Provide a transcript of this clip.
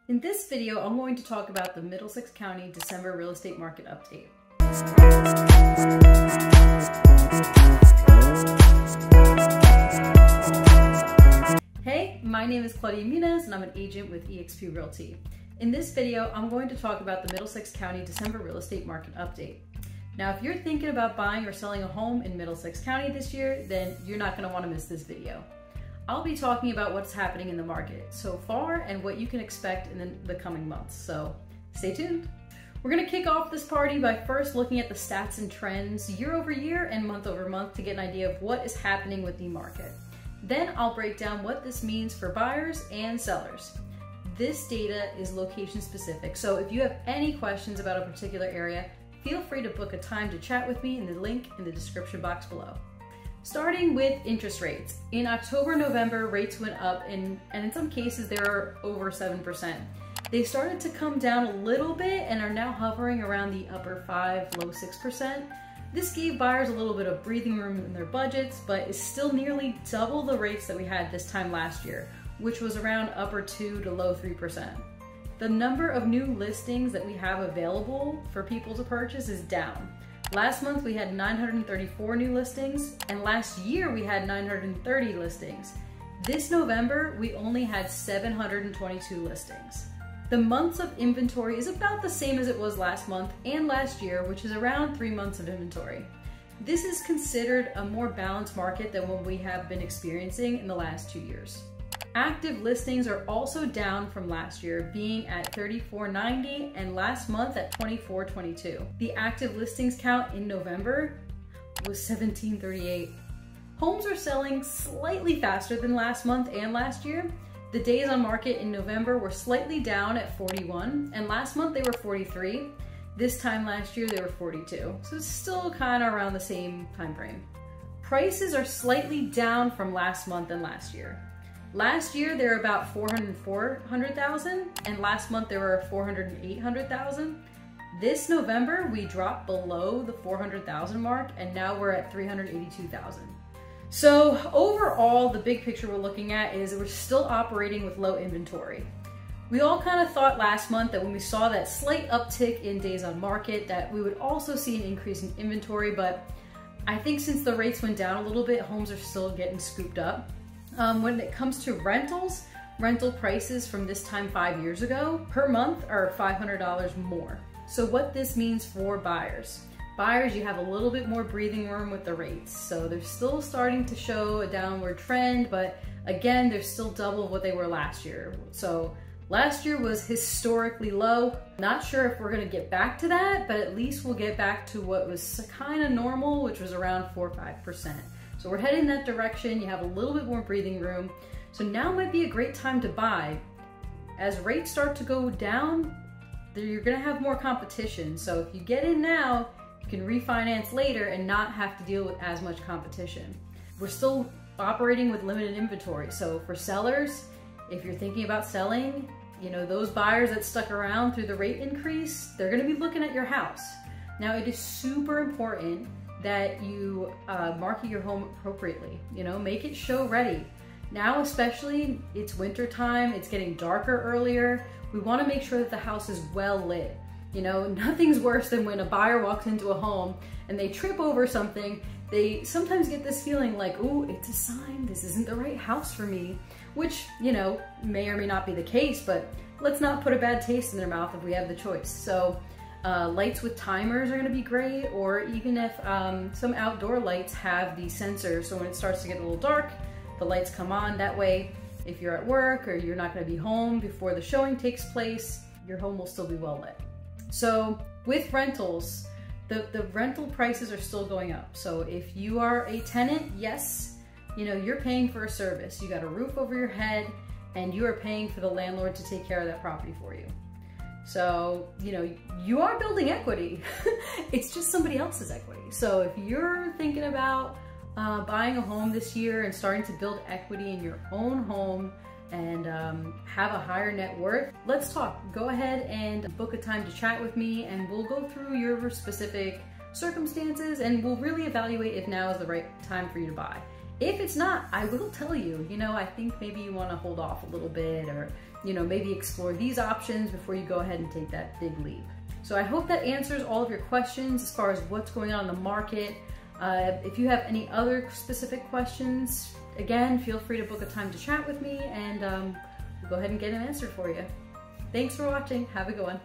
In this video, I'm going to talk about the Middlesex County December real estate market update. Hey, my name is Claudia Muniz and I'm an agent with eXp Realty. In this video, I'm going to talk about the Middlesex County December real estate market update. Now, if you're thinking about buying or selling a home in Middlesex County this year, then you're not going to want to miss this video. I'll be talking about what's happening in the market so far and what you can expect in the coming months, so stay tuned. We're going to kick off this party by first looking at the stats and trends year over year and month over month to get an idea of what is happening with the market. Then I'll break down what this means for buyers and sellers. This data is location specific, so if you have any questions about a particular area, feel free to book a time to chat with me in the link in the description box below. Starting with interest rates. In October, November, rates went up and in some cases they were over 7%. They started to come down a little bit and are now hovering around the upper 5, low 6%. This gave buyers a little bit of breathing room in their budgets, but is still nearly double the rates that we had this time last year, which was around upper 2 to low 3%. The number of new listings that we have available for people to purchase is down. Last month we had 934 new listings, and last year we had 930 listings. This November, we only had 722 listings. The months of inventory is about the same as it was last month and last year, which is around 3 months of inventory. This is considered a more balanced market than what we have been experiencing in the last 2 years. Active listings are also down from last year, being at 3,490 and last month at 2,422. The active listings count in November was 1,738. Homes are selling slightly faster than last month and last year. The days on market in November were slightly down at 41, and last month they were 43. This time last year they were 42, so it's still kind of around the same time frame. Prices are slightly down from last month and last year. Last year, they were about 400,000, and last month they were 800,000. This November, we dropped below the 400,000 mark, and now we're at 382,000. So overall, the big picture we're looking at is we're still operating with low inventory. We all kind of thought last month that when we saw that slight uptick in days on market, that we would also see an increase in inventory, but I think since the rates went down a little bit, homes are still getting scooped up. When it comes to rentals, rental prices from this time 5 years ago per month are $500 more. So what this means for buyers. Buyers, you have a little bit more breathing room with the rates. So they're still starting to show a downward trend, but again, they're still double what they were last year. So last year was historically low. Not sure if we're gonna get back to that, but at least we'll get back to what was kind of normal, which was around 4 or 5%. So we're heading in that direction. You have a little bit more breathing room. So now might be a great time to buy. As rates start to go down, you're gonna have more competition. So if you get in now, you can refinance later and not have to deal with as much competition. We're still operating with limited inventory. So for sellers, if you're thinking about selling, you know, those buyers that stuck around through the rate increase, they're gonna be looking at your house. Now it is super important that you market your home appropriately, you know, make it show ready. Now, especially, it's winter time, it's getting darker earlier. We wanna make sure that the house is well lit. You know, nothing's worse than when a buyer walks into a home and they trip over something. They sometimes get this feeling like, ooh, it's a sign, this isn't the right house for me, which, you know, may or may not be the case, but let's not put a bad taste in their mouth if we have the choice. So, lights with timers are gonna be great, or even if some outdoor lights have the sensor, so when it starts to get a little dark, the lights come on. That way, if you're at work or you're not gonna be home before the showing takes place, your home will still be well lit. So with rentals, the rental prices are still going up. So if you are a tenant, yes, you know, you're paying for a service. You got a roof over your head and you are paying for the landlord to take care of that property for you. So, you know, you are building equity. It's just somebody else's equity. So if you're thinking about buying a home this year and starting to build equity in your own home and have a higher net worth, let's talk. Go ahead and book a time to chat with me and we'll go through your specific circumstances and we'll really evaluate if now is the right time for you to buy. If it's not, I will tell you, you know, I think maybe you want to hold off a little bit, or maybe explore these options before you go ahead and take that big leap. So I hope that answers all of your questions as far as what's going on in the market. If you have any other specific questions, again, feel free to book a time to chat with me, and we'll go ahead and get an answer for you. Thanks for watching. Have a good one.